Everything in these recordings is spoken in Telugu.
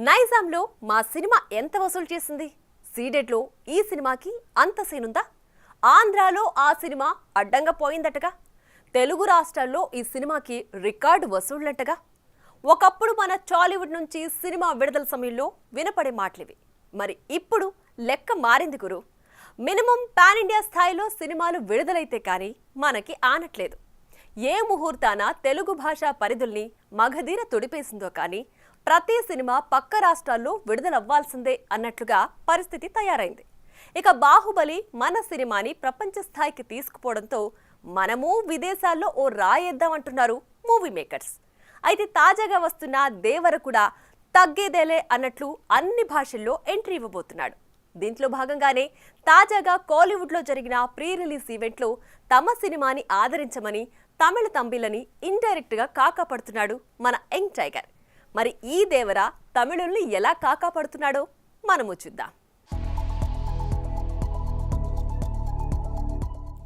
నైజాంలో మా సినిమా ఎంత వసూలు చేసింది? సీడెట్లో ఈ సినిమాకి అంత సీనుందా? ఆంధ్రాలో ఆ సినిమా అడ్డంగా పోయిందటగా. తెలుగు రాష్ట్రాల్లో ఈ సినిమాకి రికార్డు వసూళ్లంటగా. ఒకప్పుడు మన టాలీవుడ్ నుంచి సినిమా విడుదల సమయంలో వినపడే మాటలివి. మరి ఇప్పుడు లెక్క మారింది గురు. మినిమం పాన్ ఇండియా స్థాయిలో సినిమాలు విడుదలైతే కానీ మనకి ఆనట్లేదు. ఏ ముహూర్తాన తెలుగు భాషా పరిధుల్ని మగధీర తొడిపేసిందో కానీ ప్రతి సినిమా పక్క రాష్ట్రాల్లో విడుదలవ్వాల్సిందే అన్నట్లుగా పరిస్థితి తయారైంది. ఇక బాహుబలి మన సినిమాని ప్రపంచ స్థాయికి తీసుకుపోవడంతో మనము విదేశాల్లో ఓ రాయేద్దామంటున్నారు మూవీ మేకర్స్. అయితే తాజాగా వస్తున్న దేవర కూడా తగ్గేదేలే అన్నట్లు అన్ని భాషల్లో ఎంట్రీ ఇవ్వబోతున్నాడు. దీంట్లో భాగంగానే తాజాగా కోలీవుడ్లో జరిగిన ప్రీ రిలీజ్ ఈవెంట్లో తమ సినిమాని ఆదరించమని తమిళ తంబిలని ఇండైరెక్ట్గా కాకాపడుతున్నాడు మన యంగ్ టైగర్. మరి ఈ దేవర తమిళుల్ని ఎలా కాకాపడుతున్నాడో మనము చూద్దాం.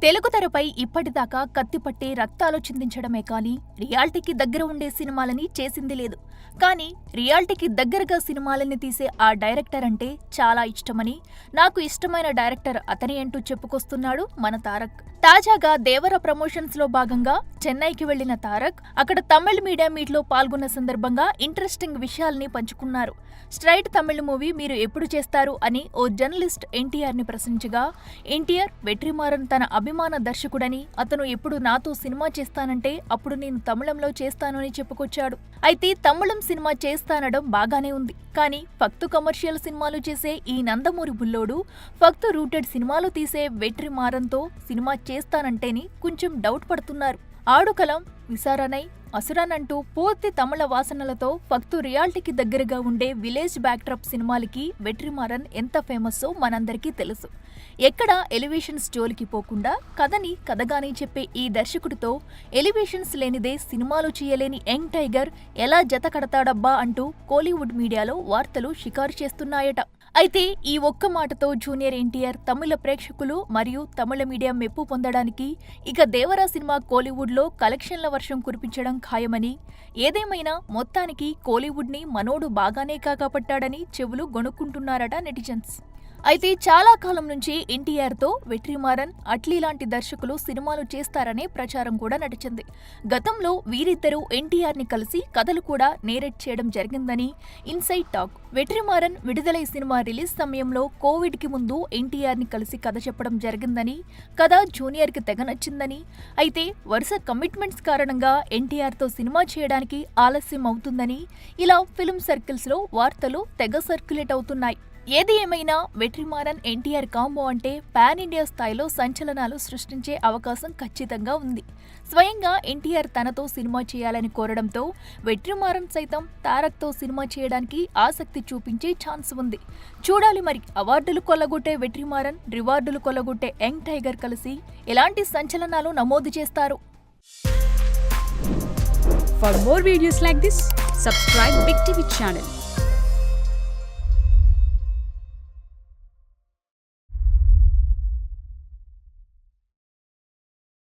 తెలుగు తెరపై ఇప్పటిదాకా కత్తిపట్టి రక్తాలు చిందించడమే కానీ రియాలిటీకి దగ్గర ఉండే సినిమాలని చేసింది లేదు. కానీ రియాలిటీకి దగ్గరగా సినిమాలని తీసే ఆ డైరెక్టర్ అంటే చాలా ఇష్టమని, నాకు ఇష్టమైన డైరెక్టర్ అతని అంటూ చెప్పుకొస్తున్నాడు మన తారక్. తాజాగా దేవర ప్రమోషన్స్ లో భాగంగా చెన్నైకి వెళ్లిన తారక్ అక్కడ తమిళ మీడియా మీట్ లో పాల్గొన్న సందర్భంగా ఇంట్రెస్టింగ్ విషయాల్ని పంచుకున్నారు. స్ట్రైట్ తమిళ మూవీ మీరు ఎప్పుడు చేస్తారు అని ఓ జర్నలిస్ట్ ఎన్టీఆర్ ని ప్రశ్నించగా, ఎన్టీఆర్ వెట్రిమారన్ తన అభిమాన దర్శకుడని, అతను ఎప్పుడు నాతో సినిమా చేస్తానంటే అప్పుడు నేను తమిళంలో చేస్తాను అని చెప్పుకొచ్చాడు. అయితే తమిళం సినిమా చేస్తానడం బాగానే ఉంది, కానీ ఫక్తు కమర్షియల్ సినిమాలు చేసే ఈ నందమూరి బుల్లోడు ఫక్తు రూటెడ్ సినిమాలు తీసే వెట్రిమారన్తో సినిమా చేస్తానంటేని కొంచెం డౌట్ పడుతున్నారు. ఆడుకలం, విసారణై, అసురన్ అంటూ పూర్తి తమిళ వాసనలతో ఫక్తు రియాలిటీకి దగ్గరగా ఉండే విలేజ్ బ్యాక్డ్రాప్ సినిమాలకి వెట్రిమారన్ ఎంత ఫేమస్సో మనందరికీ తెలుసు. ఎక్కడ ఎలివేషన్స్ జోలికి పోకుండా కథని కథగానే చెప్పే ఈ దర్శకుడితో ఎలివేషన్స్ లేనిదే సినిమాలు చేయలేని యంగ్ టైగర్ ఎలా జత కడతాడబ్బా అంటూ కోలీవుడ్ మీడియాలో వార్తలు షికారు చేస్తున్నాయట. అయితే ఈ ఒక్క మాటతో జూనియర్ ఎన్టీఆర్ తమిళ ప్రేక్షకులు మరియు తమిళ మీడియా మెప్పు పొందడానికి ఇక దేవరా సినిమా కోలీవుడ్లో కలెక్షన్ల వర్షం కురిపించడం ఖాయమని, ఏదేమైనా మొత్తానికి కోలీవుడ్ని మనోడు బాగానే కాకపట్టాడని చెవులు గొణుక్కుంటున్నారట నెటిజన్స్. అయితే చాలా కాలం నుంచి ఎన్టీఆర్తో వెట్రిమారన్, అట్లీ లాంటి దర్శకులు సినిమాలు చేస్తారనే ప్రచారం కూడా నడిచింది. గతంలో వీరిద్దరూ ఎన్టీఆర్ని కలిసి కథలు కూడా నేరేట్ చేయడం జరిగిందని ఇన్సైడ్ టాక్. వెట్రిమారన్ విడుదలై సినిమా రిలీజ్ సమయంలో కోవిడ్కి ముందు ఎన్టీఆర్ని కలిసి కథ చెప్పడం జరిగిందని, కథ జూనియర్కి తెగ నచ్చిందని, అయితే వరుస కమిట్మెంట్స్ కారణంగా ఎన్టీఆర్తో సినిమా చేయడానికి ఆలస్యం అవుతుందని ఇలా ఫిల్మ్ సర్కిల్స్లో వార్తలు తెగ సర్క్యులేట్ అవుతున్నాయి. ఏది ఏమైనా వెట్రిమారన్ ఎన్టీఆర్ కాంబో అంటే పాన్ ఇండియా స్థాయిలో సంచలనాలు సృష్టించే అవకాశం ఖచ్చితంగా ఉంది. స్వయంగా ఎన్టీఆర్ తనతో సినిమా చేయాలని కోరడంతో వెట్రిమారన్ సైతం తారక్తో సినిమా చేయడానికి ఆసక్తి చూపించే ఛాన్స్ ఉంది. చూడాలి మరి అవార్డులు కొల్లగొట్టే వెట్రిమారన్, రివార్డులు కొల్లగొట్టే యంగ్ టైగర్ కలిసి ఎలాంటి సంచలనాలు నమోదు చేస్తారు. For more videos like this, subscribe Big TV channel.